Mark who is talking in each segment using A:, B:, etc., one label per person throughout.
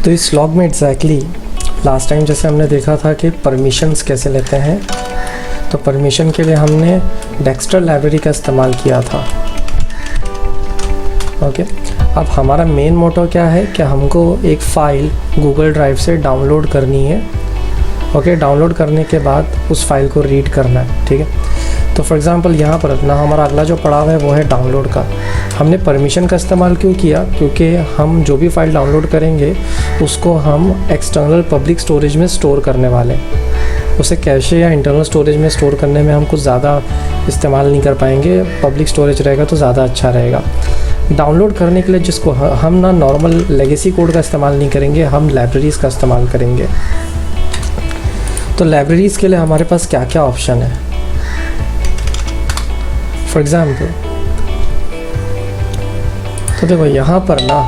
A: तो इस व्लॉग में एग्जैक्टली लास्ट टाइम जैसे हमने देखा था कि परमिशंस कैसे लेते हैं, तो परमिशन के लिए हमने डेक्स्टर लाइब्रेरी का इस्तेमाल किया था। ओके, अब हमारा मेन मोटो क्या है कि हमको एक फ़ाइल गूगल ड्राइव से डाउनलोड करनी है। ओके, डाउनलोड करने के बाद उस फाइल को रीड करना है। ठीक है, तो फॉर एग्ज़ाम्पल यहाँ पर ना हमारा अगला जो पड़ाव है वो है डाउनलोड का। हमने परमिशन का इस्तेमाल क्यों किया? क्योंकि हम जो भी फ़ाइल डाउनलोड करेंगे उसको हम एक्सटर्नल पब्लिक स्टोरेज में स्टोर करने वाले हैं। उसे कैशे या इंटरनल स्टोरेज में स्टोर करने में हम कुछ ज़्यादा इस्तेमाल नहीं कर पाएंगे, पब्लिक स्टोरेज रहेगा तो ज़्यादा अच्छा रहेगा। डाउनलोड करने के लिए जिसको हम ना नॉर्मल लेगेसी कोड का इस्तेमाल नहीं करेंगे, हम लाइब्रेरीज़ का इस्तेमाल करेंगे। तो लाइब्रेरीज़ के लिए हमारे पास क्या क्या ऑप्शन है? फॉर एग्ज़ाम्पल तो देखो यहाँ पर ना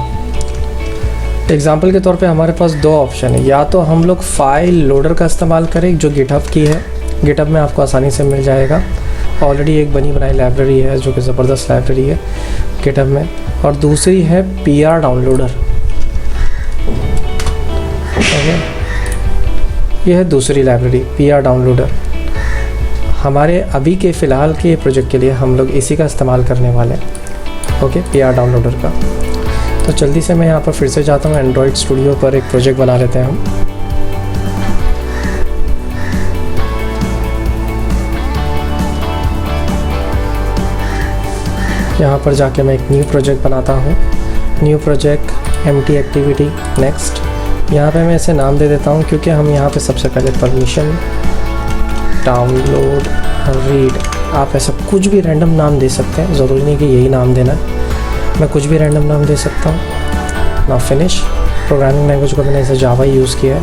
A: एग्ज़ाम्पल के तौर पे हमारे पास दो ऑप्शन है। या तो हम लोग फाइल लोडर का इस्तेमाल करें जो गिटहब की है, गिटहब में आपको आसानी से मिल जाएगा। ऑलरेडी एक बनी बनाई लाइब्रेरी है जो कि ज़बरदस्त लाइब्रेरी है गिटहब में। और दूसरी है PR डाउनलोडर। ओके, यह है दूसरी लाइब्रेरी PR डाउनलोडर। हमारे अभी के फ़िलहाल के प्रोजेक्ट के लिए हम लोग इसी का इस्तेमाल करने वाले हैं। ओके, PR डाउनलोडर का। तो जल्दी से मैं यहाँ पर फिर से जाता हूँ एंड्रॉयड स्टूडियो पर, एक प्रोजेक्ट बना लेते हैं हम। यहाँ पर जाके मैं एक न्यू प्रोजेक्ट बनाता हूँ। New project empty activity next. यहाँ पे मैं इसे नाम दे देता हूँ क्योंकि हम यहाँ पे सबसे पहले परमिशन डाउनलोड रीड, आप ऐसा कुछ भी रैंडम नाम दे सकते हैं, ज़रूरी नहीं कि यही नाम देना है। मैं कुछ भी रैंडम नाम दे सकता हूँ। ना फिनिश। प्रोग्रामिंग लैंग्वेज को मैंने इसे जावा यूज़ किया है।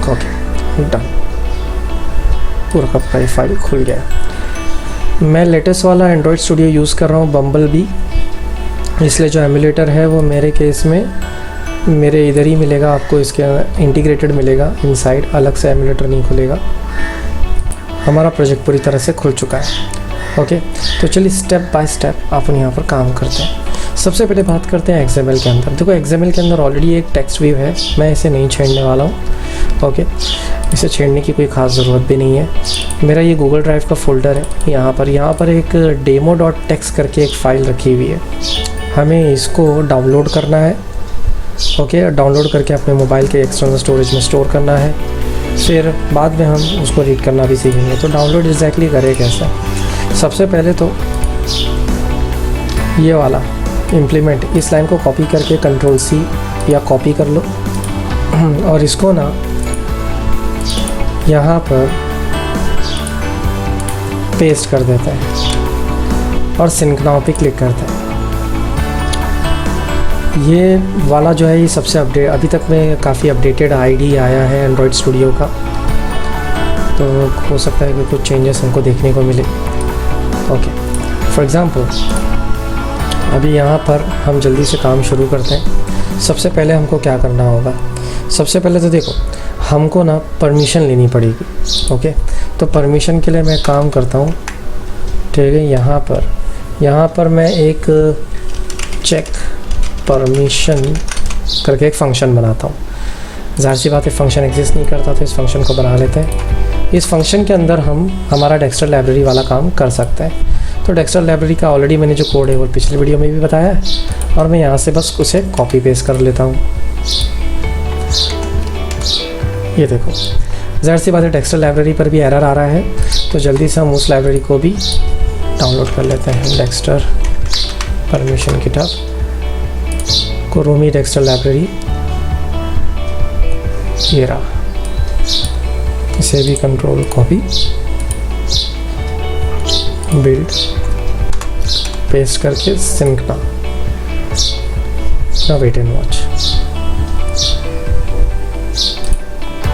A: Okay, done. पूरा का पूरा फाइल खुल गया। मैं लेटेस्ट वाला एंड्रॉयड स्टूडियो यूज़ कर रहा हूँ, बम्बल बी, इसलिए जो एमुलेटर है वो मेरे केस में मेरे इधर ही मिलेगा, आपको इसके इंटीग्रेटेड मिलेगा इनसाइड, अलग से एमुलेटर नहीं खुलेगा। हमारा प्रोजेक्ट पूरी तरह से खुल चुका है। ओके, तो चलिए स्टेप बाय स्टेप अपन यहाँ पर काम करते हैं। सबसे पहले बात करते हैं XML के अंदर। देखो XML के अंदर ऑलरेडी एक टेक्स्ट व्यू है, मैं इसे नहीं छेड़ने वाला हूँ। ओके, इसे छेड़ने की कोई ख़ास ज़रूरत भी नहीं है। मेरा ये गूगल ड्राइव का फोल्डर है। यहाँ पर एक demo.txt करके एक फ़ाइल रखी हुई है, हमें इसको डाउनलोड करना है। ओके, डाउनलोड करके अपने मोबाइल के एक्सटर्नल स्टोरेज में स्टोर करना है। फिर बाद में हम उसको रीड करना भी सीखेंगे। तो डाउनलोड एग्जैक्टली करें कैसे? सबसे पहले तो ये वाला इम्प्लीमेंट, इस लाइन को कॉपी करके Ctrl+C या कॉपी कर लो और इसको ना यहाँ पर पेस्ट कर देते हैं और सिंक नाउ पे क्लिक करते हैं। ये वाला जो है ये सबसे अपडेट, अभी तक में काफ़ी अपडेटेड ID आया है एंड्रॉयड स्टूडियो का, तो हो सकता है कि कुछ चेंजेस हमको देखने को मिले। ओके, फॉर एग्ज़ाम्पल अभी यहाँ पर हम जल्दी से काम शुरू करते हैं। सबसे पहले हमको क्या करना होगा? सबसे पहले तो देखो हमको ना परमिशन लेनी पड़ेगी। ओके, तो परमिशन के लिए मैं काम करता हूँ। ठीक है, यहाँ पर मैं एक चेक परमिशन करके एक फ़ंक्शन बनाता हूँ। ज़ाहिर सी बात है फंक्शन एग्जिस्ट नहीं करता, तो इस फंक्शन को बना लेते हैं। इस फंक्शन के अंदर हम हमारा डेक्स्टर लाइब्रेरी वाला काम कर सकते हैं। तो डेक्स्टर लाइब्रेरी का ऑलरेडी मैंने जो कोड है वो पिछले वीडियो में भी बताया है, और मैं यहाँ से बस उसे कॉपी पेस्ट कर लेता हूँ। ये देखो, ज़ाहिर सी बात है डेक्स्टर लाइब्रेरी पर भी एरर आ रहा है, तो जल्दी से हम उस लाइब्रेरी को भी डाउनलोड कर लेते हैं। Dexter permission GitHub Kurumi Dexter library, ये रहा। इसे भी कंट्रोल कॉपी बिल्ड पेस्ट करके सिंक ना वेट एंड वॉच।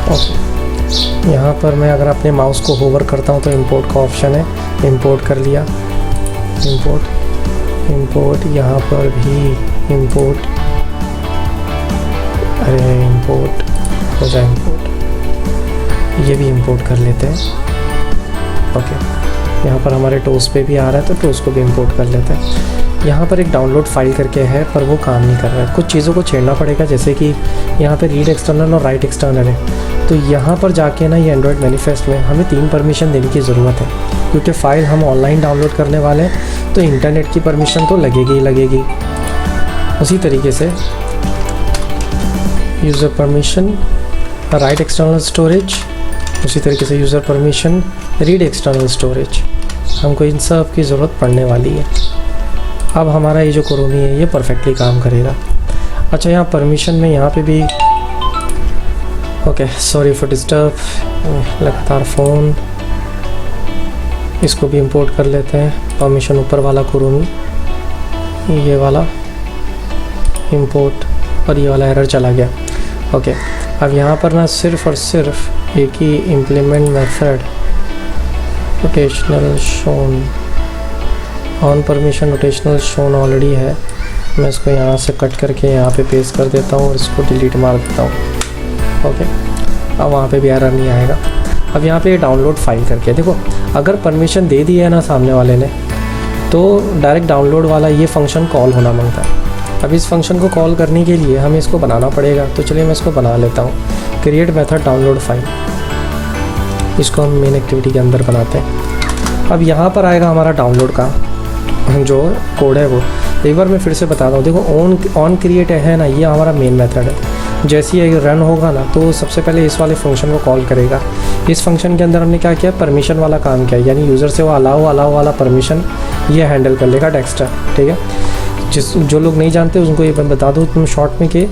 A: ओके, यहाँ पर मैं अगर अपने माउस को होवर करता हूँ तो इंपोर्ट का ऑप्शन है, इंपोर्ट कर लिया। इंपोर्ट यहाँ पर भी इंपोर्ट, अरे इंपोर्ट हो जाए, इंपोर्ट ये भी इंपोर्ट कर लेते हैं। ओके, यहाँ पर हमारे टोस पे भी आ रहा है, तो टोस को भी इंपोर्ट कर लेते हैं। यहाँ पर एक डाउनलोड फाइल करके है, पर वो काम नहीं कर रहा है, कुछ चीज़ों को छेड़ना पड़ेगा, जैसे कि यहाँ पे रीड एक्सटर्नल और राइट एक्सटर्नल है। तो यहाँ पर जाके ना ये एंड्रॉयड मैनिफेस्ट में हमें 3 परमिशन देने की ज़रूरत है, क्योंकि फ़ाइल हम ऑनलाइन डाउनलोड करने वाले हैं, तो इंटरनेट की परमिशन तो लगेगी ही लगेगी। उसी तरीके से user permission right external storage, उसी तरीके से user permission read external storage, हमको इन सब की ज़रूरत पड़ने वाली है। अब हमारा ये जो क्रोमी है ये परफेक्टली काम करेगा। अच्छा, यहाँ परमिशन में यहाँ पे भी ओके, सॉरी फॉर डिस्टर्ब, लगातार फ़ोन, इसको भी इंपोर्ट कर लेते हैं। परमिशन ऊपर वाला क्रोमी, ये वाला इंपोर्ट, और ये वाला एरर चला गया। ओके, अब यहाँ पर ना सिर्फ और सिर्फ एक ही implement method rotational shown on permission rotational shown already है, मैं इसको यहाँ से कट करके यहाँ पे पेस्ट कर देता हूँ और इसको डिलीट मार देता हूँ। ओके, अब वहाँ पे भी एरर नहीं आएगा। अब यहाँ पे डाउनलोड फाइल करके देखो, अगर परमिशन दे दी है ना सामने वाले ने, तो डायरेक्ट डाउनलोड वाला ये फंक्शन कॉल होना मांगता है। अब इस फंक्शन को कॉल करने के लिए हमें इसको बनाना पड़ेगा, तो चलिए मैं इसको बना लेता हूँ। क्रिएट मेथड डाउनलोड फाइल, इसको हम मेन एक्टिविटी के अंदर बनाते हैं। अब यहाँ पर आएगा हमारा डाउनलोड का जो कोड है वो, एक बार मैं फिर से बता रहा हूँ। देखो ऑन क्रिएट है ना, ये हमारा मेन मेथड है। जैसे ही रन होगा ना, तो सबसे पहले इस वाले फंक्शन को कॉल करेगा। इस फंक्शन के अंदर हमने क्या किया, परमिशन वाला काम किया, यानी यूज़र से वो अलाउ वाला परमिशन ये हैंडल कर लेगा डेक्स्टर। ठीक है, जो लोग नहीं जानते उनको ये मैं बता दूँ तुम शॉर्ट में कि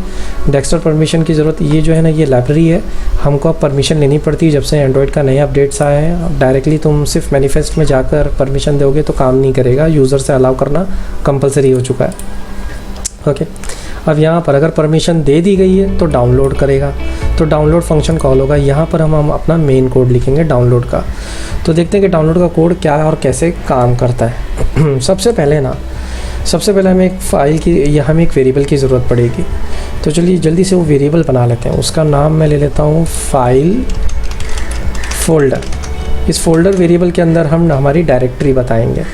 A: डेक्स्टर परमिशन की ज़रूरत, ये जो है ना ये लाइब्रेरी है, हमको अब परमिशन लेनी पड़ती है। जब से एंड्रॉयड का नया अपडेट्स आए हैं, डायरेक्टली तुम सिर्फ मैनिफेस्ट में जाकर परमिशन दोगे तो काम नहीं करेगा, यूज़र से अलाउ करना कंपलसरी हो चुका है। ओके, अब यहाँ पर अगर परमिशन दे दी गई है तो डाउनलोड करेगा, तो डाउनलोड फंक्शन कॉल होगा। यहाँ पर हम अपना मेन कोड लिखेंगे डाउनलोड का। तो देखते हैं कि डाउनलोड का कोड क्या है और कैसे काम करता है। सबसे पहले हमें एक फ़ाइल की या हमें एक वेरिएबल की ज़रूरत पड़ेगी, तो चलिए जल्दी से वो वेरिएबल बना लेते हैं। उसका नाम मैं ले लेता हूँ फाइल फोल्डर। इस फोल्डर वेरिएबल के अंदर हम हमारी डायरेक्टरी बताएंगे।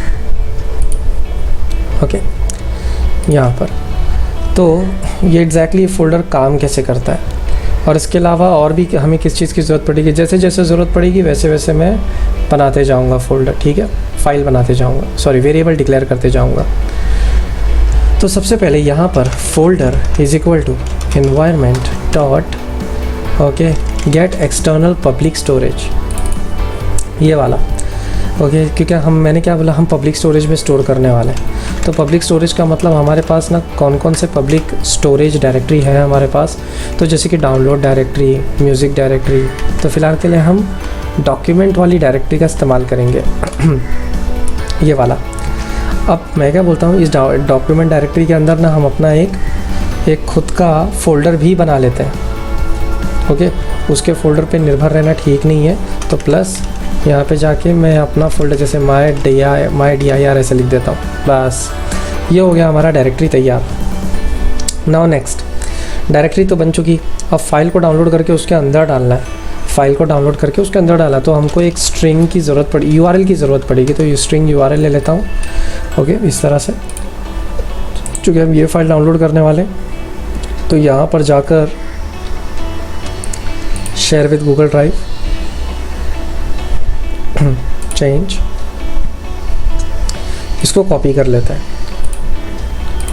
A: ओके, यहाँ पर तो ये एग्जैक्टली फोल्डर काम कैसे करता है, और इसके अलावा और भी हमें किस चीज़ की ज़रूरत पड़ेगी, जैसे जैसे ज़रूरत पड़ेगी वैसे वैसे मैं बनाते जाऊँगा फोल्डर। ठीक है, फाइल बनाते जाऊँगा, सॉरी वेरिएबल डिक्लेयर करते जाऊँगा। तो सबसे पहले यहाँ पर folder is equal to environment dot okay get external public storage, ये वाला। ओके, क्योंकि मैंने क्या बोला, हम पब्लिक स्टोरेज में स्टोर करने वाले हैं। तो पब्लिक स्टोरेज का मतलब हमारे पास ना कौन कौन से पब्लिक स्टोरेज डायरेक्टरी है हमारे पास, तो जैसे कि डाउनलोड डायरेक्टरी, म्यूज़िक डायरेक्टरी। तो फ़िलहाल के लिए हम डॉक्यूमेंट वाली डायरेक्टरी का इस्तेमाल करेंगे, ये वाला। अब मैं क्या बोलता हूँ, इस डॉक्यूमेंट डायरेक्टरी के अंदर ना हम अपना एक खुद का फ़ोल्डर भी बना लेते हैं। ओके, उसके फ़ोल्डर पे निर्भर रहना ठीक नहीं है, तो प्लस यहाँ पे जाके मैं अपना फ़ोल्डर जैसे माई डी आई आर ऐसे लिख देता हूँ। बस ये हो गया हमारा डायरेक्टरी तैयार। नाउ नेक्स्ट, डायरेक्टरी तो बन चुकी, अब फाइल को डाउनलोड करके उसके अंदर डालना है। फाइल को डाउनलोड करके उसके अंदर डाला तो हमको एक स्ट्रिंग की ज़रूरत पड़ी, यूआरएल की ज़रूरत पड़ेगी। तो ये स्ट्रिंग यूआरएल ले लेता हूँ। ओके, इस तरह से, चूँकि हम ये फाइल डाउनलोड करने वाले, तो यहाँ पर जाकर share with Google drive, change, इसको कॉपी कर लेते हैं।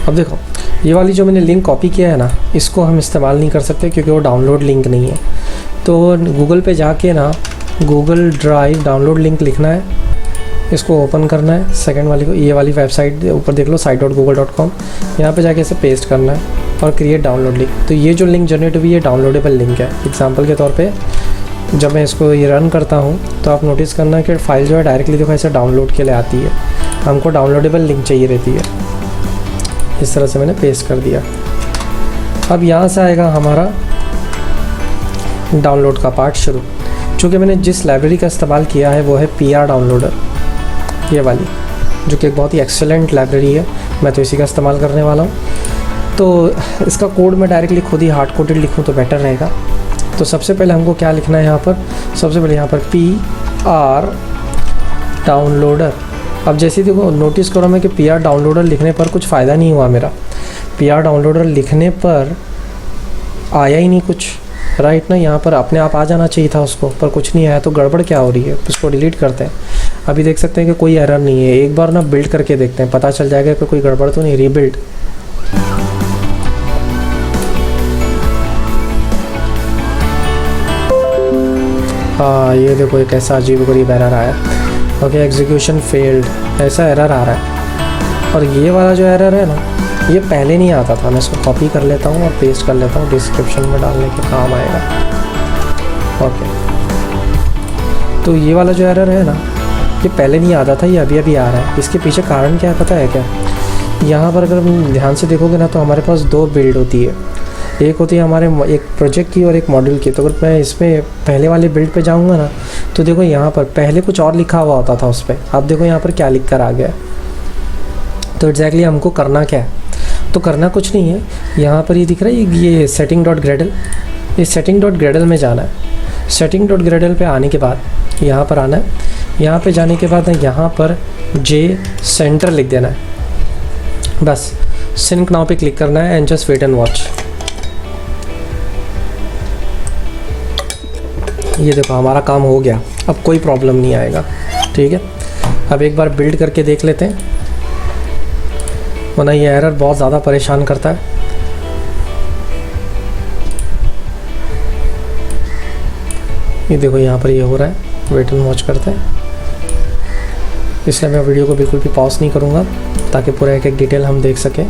A: अब देखो, ये वाली जो मैंने लिंक कॉपी किया है ना, इसको हम इस्तेमाल नहीं कर सकते क्योंकि वो डाउनलोड लिंक नहीं है। तो गूगल पे जाके ना गूगल ड्राइव डाउनलोड लिंक लिखना है, इसको ओपन करना है। सेकंड वाली को, ये वाली वेबसाइट ऊपर देख लो site.google.com, यहाँ पे जाके इसे पेस्ट करना है और क्रिएट डाउनलोड लिंक। तो ये जो लिंक जनरेट हुई है डाउनलोडेबल लिंक है। एग्जांपल के तौर पे जब मैं इसको ये रन करता हूँ तो आप नोटिस करना कि फ़ाइल जो है डायरेक्टली देखो ऐसे डाउनलोड के लिए आती है। हमको डाउनलोडेबल लिंक चाहिए रहती है। इस तरह से मैंने पेस्ट कर दिया। अब यहाँ से आएगा हमारा डाउनलोड का पार्ट शुरू। चूँकि मैंने जिस लाइब्रेरी का इस्तेमाल किया है वो है PR डाउनलोडर, ये वाली, जो कि एक बहुत ही एक्सेलेंट लाइब्रेरी है। मैं तो इसी का इस्तेमाल करने वाला हूँ। तो इसका कोड मैं डायरेक्टली खुद ही हार्ड कोडेड लिखूँ तो बेटर रहेगा। तो सबसे पहले हमको क्या लिखना है यहाँ पर, सबसे पहले यहाँ पर PR डाउनलोडर। अब जैसे देखो नोटिस करो मैं कि पी आर डाउनलोडर लिखने पर कुछ फ़ायदा नहीं हुआ मेरा। पी आर डाउनलोडर लिखने पर आया ही नहीं कुछ, राइट ना। यहाँ पर अपने आप आ जाना चाहिए था उसको, पर कुछ नहीं आया। तो गड़बड़ क्या हो रही है, उसको डिलीट करते हैं। अभी देख सकते हैं कि कोई एरर नहीं है। एक बार ना बिल्ड करके देखते हैं, पता चल जाएगा कि कोई गड़बड़ तो नहीं। रीबिल्ड, हाँ ये देखो एक ऐसा अजीब-गरीब एरर आया। ओके, एग्जीक्यूशन फेल्ड, ऐसा एरर आ रहा है। और ये वाला जो एरर है ना, ये पहले नहीं आता था। मैं इसको कॉपी कर लेता हूँ और पेस्ट कर लेता हूँ, डिस्क्रिप्शन में डालने के काम आएगा। ओके, तो ये वाला जो एरर है ना, ये पहले नहीं आता था, ये अभी अभी आ रहा है। इसके पीछे कारण क्या है पता है क्या? यहाँ पर अगर ध्यान से देखोगे ना, तो हमारे पास दो बिल्ड होती है। एक होती है हमारे एक प्रोजेक्ट की और एक मॉड्यूल की। तो अगर मैं इसमें पहले वाले बिल्ड पे जाऊँगा ना, तो देखो यहाँ पर पहले कुछ और लिखा हुआ होता था उस पर। अब देखो यहाँ पर क्या लिख कर आ गया। तो एग्जैक्टली हमको करना क्या है? तो करना कुछ नहीं है। यहाँ पर ये दिख रहा है ये सेटिंग डॉट ग्रेडल, इस सेटिंग डॉट ग्रेडल में जाना है। सेटिंग डॉट ग्रेडल पे आने के बाद यहाँ पर आना है। यहाँ पे जाने के बाद यहाँ पर जे सेंटर लिख देना है। बस सिंक नाउ पे क्लिक करना है and just wait and watch. ये देखो हमारा काम हो गया, अब कोई प्रॉब्लम नहीं आएगा। ठीक है, अब एक बार बिल्ड करके देख लेते हैं, वरना ये एरर बहुत ज़्यादा परेशान करता है। ये देखो यहाँ पर ये हो रहा है, वेट एंड वॉच करते हैं। इसलिए मैं वीडियो को बिल्कुल भी पॉज नहीं करूँगा, ताकि पूरा एक एक डिटेल हम देख सकें।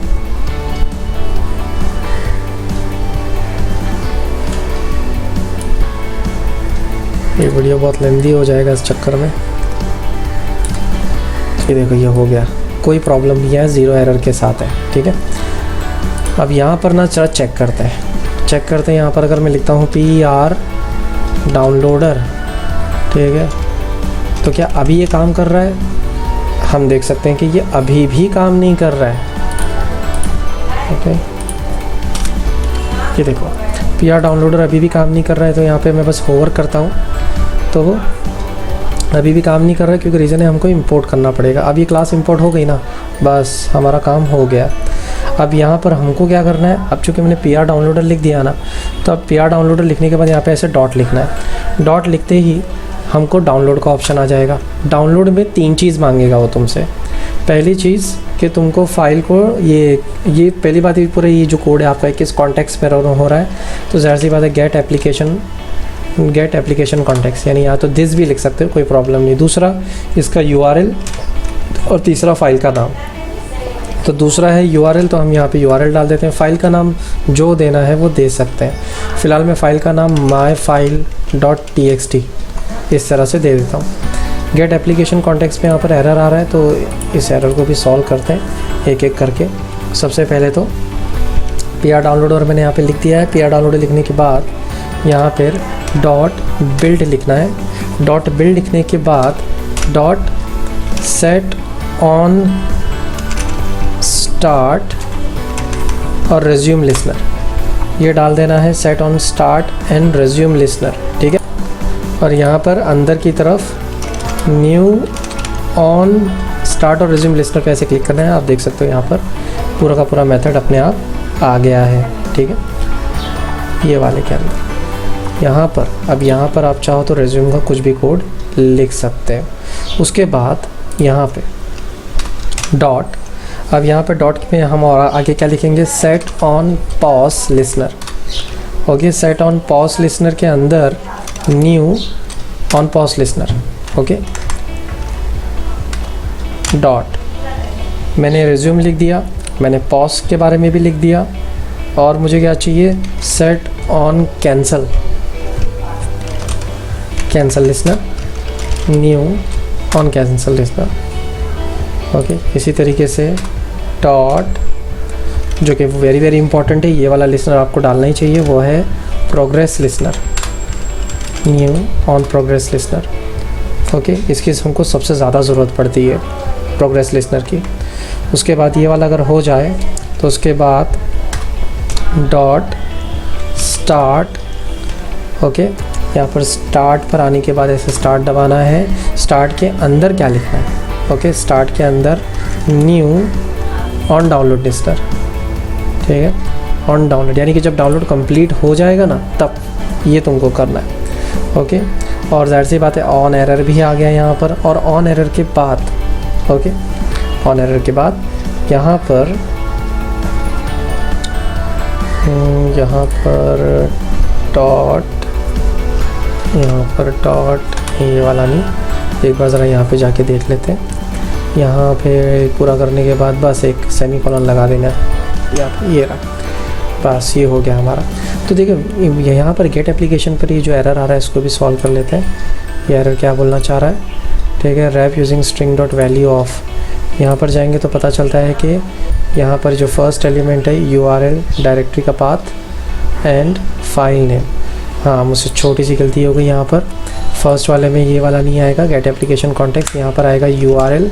A: ये वीडियो बहुत लेंदी हो जाएगा इस चक्कर में। ये देखो ये हो गया, कोई प्रॉब्लम नहीं है, ज़ीरो एरर के साथ है। ठीक है, अब यहाँ पर ना चला चेक करते हैं। यहाँ पर अगर मैं लिखता हूँ पी आर डाउनलोडर, ठीक है, तो क्या अभी ये काम कर रहा है? हम देख सकते हैं कि ये अभी भी काम नहीं कर रहा है। ओके, ये देखो पी आर डाउनलोडर अभी भी काम नहीं कर रहा है। तो यहाँ पे मैं बस होवर करता हूँ, तो वो अभी भी काम नहीं कर रहा है, क्योंकि रीज़न है हमको इंपोर्ट करना पड़ेगा। अब ये क्लास इंपोर्ट हो गई ना, बस हमारा काम हो गया। अब यहाँ पर हमको क्या करना है, अब चूँकि मैंने पी आर डाउनलोडर लिख दिया ना, तो अब पी आर डाउनलोडर लिखने के बाद यहाँ पे ऐसे डॉट लिखना है। डॉट लिखते ही हमको डाउनलोड का ऑप्शन आ जाएगा। डाउनलोड में 3 चीज़ मांगेगा वो तुमसे। पहली चीज़ कि तुमको फ़ाइल को ये पहली बात, ये पूरा ये जो कोड है आपका किस कॉन्टेक्स्ट में हो रहा है, तो ज़ाहिर सी बात है गेट एप्लीकेशन कॉन्टेक्स्ट, यानी या तो दिस भी लिख सकते हो, कोई प्रॉब्लम नहीं। दूसरा इसका URL, और तीसरा फाइल का नाम। तो दूसरा है URL, तो हम यहाँ पे URL डाल देते हैं। फ़ाइल का नाम जो देना है वो दे सकते हैं। फ़िलहाल मैं फ़ाइल का नाम myfile.txt इस तरह से दे देता हूँ। गेट एप्लीकेशन कॉन्टेक्स्ट पे यहाँ पर एरर आ रहा है, तो इस एरर को भी सॉल्व करते हैं एक एक करके। सबसे पहले तो पी आर डाउनलोडर मैंने यहाँ पे लिख दिया है। पी आर डाउनलोडर लिखने के बाद यहाँ पर डॉट बिल्ड लिखना है। डॉट बिल्ड लिखने के बाद डॉट सेट ऑन स्टार्ट और रिज्यूम लिसनर, ये डाल देना है। Set on start and resume listener, ठीक है। और यहाँ पर अंदर की तरफ न्यू ऑन स्टार्ट और रिज्यूम लिस्टर पे ऐसे क्लिक करना है। आप देख सकते हो यहाँ पर पूरा का पूरा मेथड अपने आप आ गया है, ठीक है। ये वाले के अंदर यहाँ पर आप चाहो तो रिज्यूम का कुछ भी कोड लिख सकते हैं। उसके बाद यहाँ पे डॉट, अब यहाँ पे डॉट में हम और आगे क्या लिखेंगे, set on pause listener. Okay, set on pause listener के अंदर new on pause listener, okay. Dot, मैंने रिज्यूम लिख दिया, मैंने पॉज के बारे में भी लिख दिया, और मुझे क्या चाहिए, set on cancel listener, new on cancel listener, okay. इसी तरीके से डॉट, जो कि वेरी वेरी इंपॉर्टेंट है, ये वाला लिसनर आपको डालना ही चाहिए, वो है progress listener, new on progress listener, okay. इसकी हमको सबसे ज़्यादा ज़रूरत पड़ती है प्रोग्रेस लिसनर की। उसके बाद ये वाला अगर हो जाए तो उसके बाद डॉट स्टार्ट, ओके, यहाँ पर स्टार्ट पर आने के बाद ऐसे स्टार्ट दबाना है। स्टार्ट के अंदर क्या लिखना है, ओके, स्टार्ट के अंदर न्यू ऑन डाउनलोड लिस्टर, ठीक है, ऑन डाउनलोड, यानी कि जब डाउनलोड कंप्लीट हो जाएगा ना तब ये तुमको करना है, ओके। और ज़ाहिर सी बात है ऑन एरर भी आ गया यहाँ पर। और ऑन एरर के बाद, ओके, ऑन एरर के बाद यहाँ पर डॉट ये वाला नहीं, एक बार ज़रा यहाँ पे जाके देख लेते हैं। यहाँ पे पूरा करने के बाद बस एक सेमीकोलन लगा देना है, ये रहा, बस ये हो गया हमारा। तो देखिए यहाँ पर गेट एप्लीकेशन पर ये जो एरर आ रहा है इसको भी सॉल्व कर लेते हैं। ये एरर क्या बोलना चाह रहा है, ठीक है, wrap using string dot value of. यहाँ पर जाएंगे तो पता चलता है कि यहाँ पर जो फर्स्ट एलिमेंट है URL डायरेक्टरी का पाथ एंड फाइल नेम। हाँ, मुझसे छोटी सी गलती हो गई यहाँ पर, फर्स्ट वाले में ये वाला नहीं आएगा गेट एप्लीकेशन कॉन्टेक्स्ट, यहाँ पर आएगा URL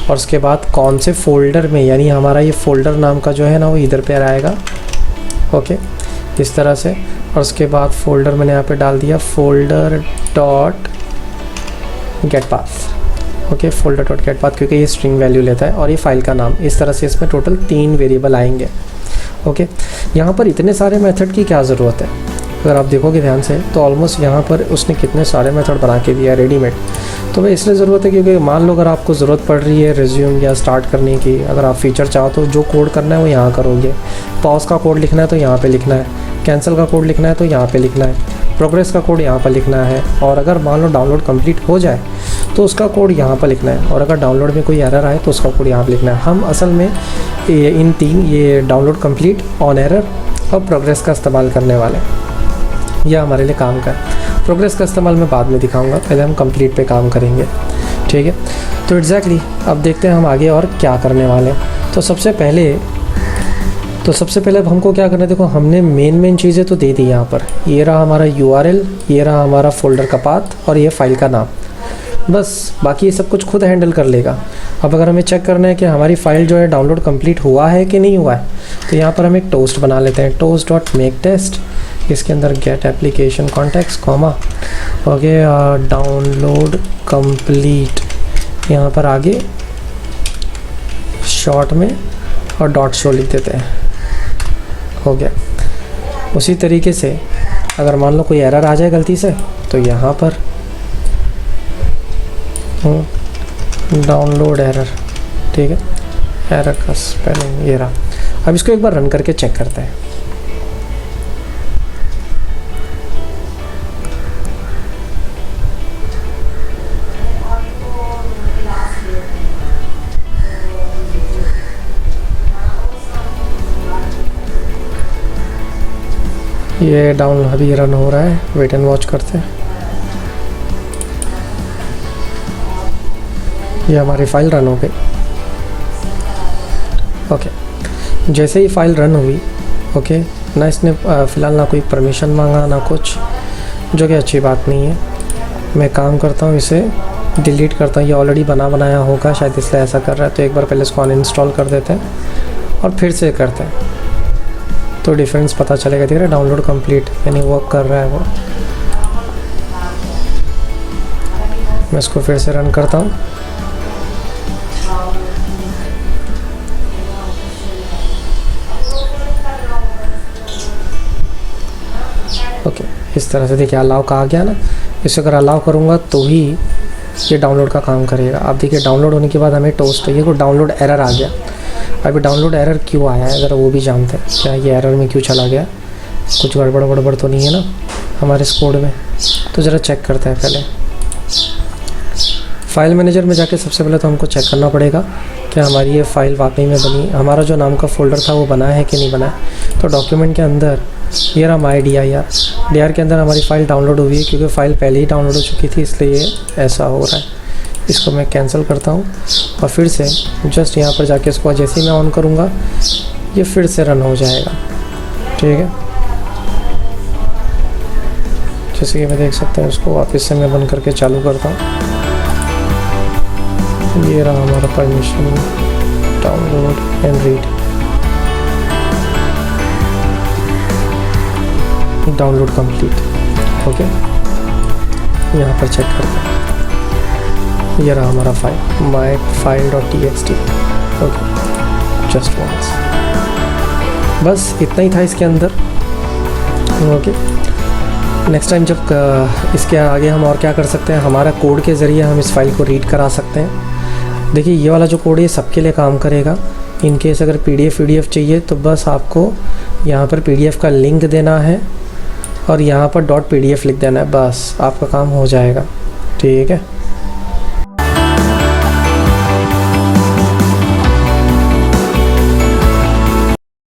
A: और उसके बाद कौन से फ़ोल्डर में, यानी हमारा ये फ़ोल्डर नाम का जो है ना वो इधर पे आएगा, ओके, इस तरह से। और उसके बाद फ़ोल्डर मैंने यहाँ पे डाल दिया folder dot get path, okay, folder dot get path, क्योंकि ये स्ट्रिंग वैल्यू लेता है और ये फाइल का नाम। इस तरह से इसमें टोटल 3 वेरिएबल आएंगे, ओके। यहाँ पर इतने सारे मेथड की क्या ज़रूरत है, अगर आप देखोगे ध्यान से तो ऑलमोस्ट यहाँ पर उसने कितने सारे मेथड बना के दिया रेडीमेड। तो वह इसलिए ज़रूरत है क्योंकि मान लो अगर आपको ज़रूरत पड़ रही है रिज्यूम या स्टार्ट करने की, अगर आप फीचर चाहो तो जो कोड करना है वो यहाँ करोगे, पॉज का कोड लिखना है तो यहाँ पे लिखना है, कैंसिल का कोड लिखना है तो यहाँ पे लिखना है, प्रोग्रेस का कोड यहाँ पर लिखना है, और अगर मान लो डाउनलोड कंप्लीट हो जाए तो उसका कोड यहाँ पर लिखना है, और अगर डाउनलोड में कोई एरर आए तो उसका कोड यहाँ पर लिखना है। हम असल में इन 3 ये डाउनलोड कंप्लीट, ऑन एरर और प्रोग्रेस का इस्तेमाल करने वाले, यह हमारे लिए काम का है। प्रोग्रेस का इस्तेमाल मैं बाद में दिखाऊंगा, पहले हम कंप्लीट पे काम करेंगे, ठीक है। तो एग्जैक्टली अब देखते हैं हम आगे और क्या करने वाले हैं। तो सबसे पहले अब हमको क्या करना है, देखो हमने मेन चीज़ें तो दे दी यहाँ पर, ये रहा हमारा URL, ये रहा हमारा फोल्डर का पाथ और ये फाइल का नाम, बस बाकी ये सब कुछ खुद हैंडल कर लेगा। अब अगर हमें चेक करना है कि हमारी फ़ाइल जो है डाउनलोड कंप्लीट हुआ है कि नहीं हुआ है, तो यहाँ पर हम एक टोस्ट बना लेते हैं, टोस्ट डॉट मेक टेस्ट, इसके अंदर get application context comma, okay, download complete, यहाँ पर आगे शॉर्ट में और डॉट शो लिख देते हैं, हो गया। उसी तरीके से अगर मान लो कोई एरर आ जाए गलती से तो यहाँ पर डाउनलोड एरर, ठीक है, एरर का स्पेलिंग ये रहा। अब इसको एक बार रन करके चेक करते हैं। ये डाउन अभी रन हो रहा है, वेट एंड वॉच करते हैं। ये हमारी फ़ाइल रन हो गई, ओके। जैसे ही फ़ाइल रन हुई, ओके, ना इसने फ़िलहाल ना कोई परमिशन मांगा ना कुछ, जो कि अच्छी बात नहीं है। मैं काम करता हूँ, इसे डिलीट करता हूँ, ये ऑलरेडी बनाया होगा शायद इसलिए ऐसा कर रहा है। तो एक बार पहले इसको अनइंस्टॉल कर देते हैं और फिर से करते हैं तो डिफरेंस पता चलेगा। देख रहे, डाउनलोड कंप्लीट यानी वर्क कर रहा है वो। मैं इसको फिर से रन करता हूँ, ओके, इस तरह से देखिए अलाउ का आ गया ना। इसे अगर अलाउ करूँगा तो ही ये डाउनलोड का काम करेगा। अब देखिए डाउनलोड होने के बाद हमें टोस्ट, ये को डाउनलोड एरर आ गया। अभी डाउनलोड एरर क्यों आया है, अगर वो भी जानते हैं क्या ये एरर में क्यों चला गया, कुछ गड़बड़ तो नहीं है ना हमारे इस कोड में। तो ज़रा चेक करते हैं पहले। फ़ाइल मैनेजर में जाके सबसे पहले तो हमको चेक करना पड़ेगा कि हमारी ये फ़ाइल वाकई में बनी, हमारा जो नाम का फ़ोल्डर था वो बना है कि नहीं बना है। तो डॉक्यूमेंट के अंदर ये रहा माई dir के अंदर हमारी फ़ाइल डाउनलोड हुई है, क्योंकि फ़ाइल पहले ही डाउनलोड हो चुकी थी इसलिए ये ऐसा हो रहा है। इसको मैं कैंसिल करता हूँ और फिर से जस्ट यहाँ पर जाके इसको जैसे ही मैं ऑन करूँगा ये फिर से रन हो जाएगा, ठीक है। जैसे कि मैं देख सकता हूँ, उसको वापस से मैं बंद करके चालू करता हूँ। ये रहा हमारा permission, download and read, download complete, okay. यहाँ पर चेक करते हैं। ये रहा हमारा file myfile.txt। Okay, just once, बस इतना ही था इसके अंदर। ओके, नेक्स्ट टाइम जब इसके आगे हम और क्या कर सकते हैं, हमारा कोड के ज़रिए हम इस फाइल को रीड करा सकते हैं। देखिए ये वाला जो कोड है सबके लिए काम करेगा। इन केस अगर PDF चाहिए तो बस आपको यहाँ पर PDF का लिंक देना है और यहाँ पर .pdf लिख देना है, बस आपका काम हो जाएगा। ठीक है।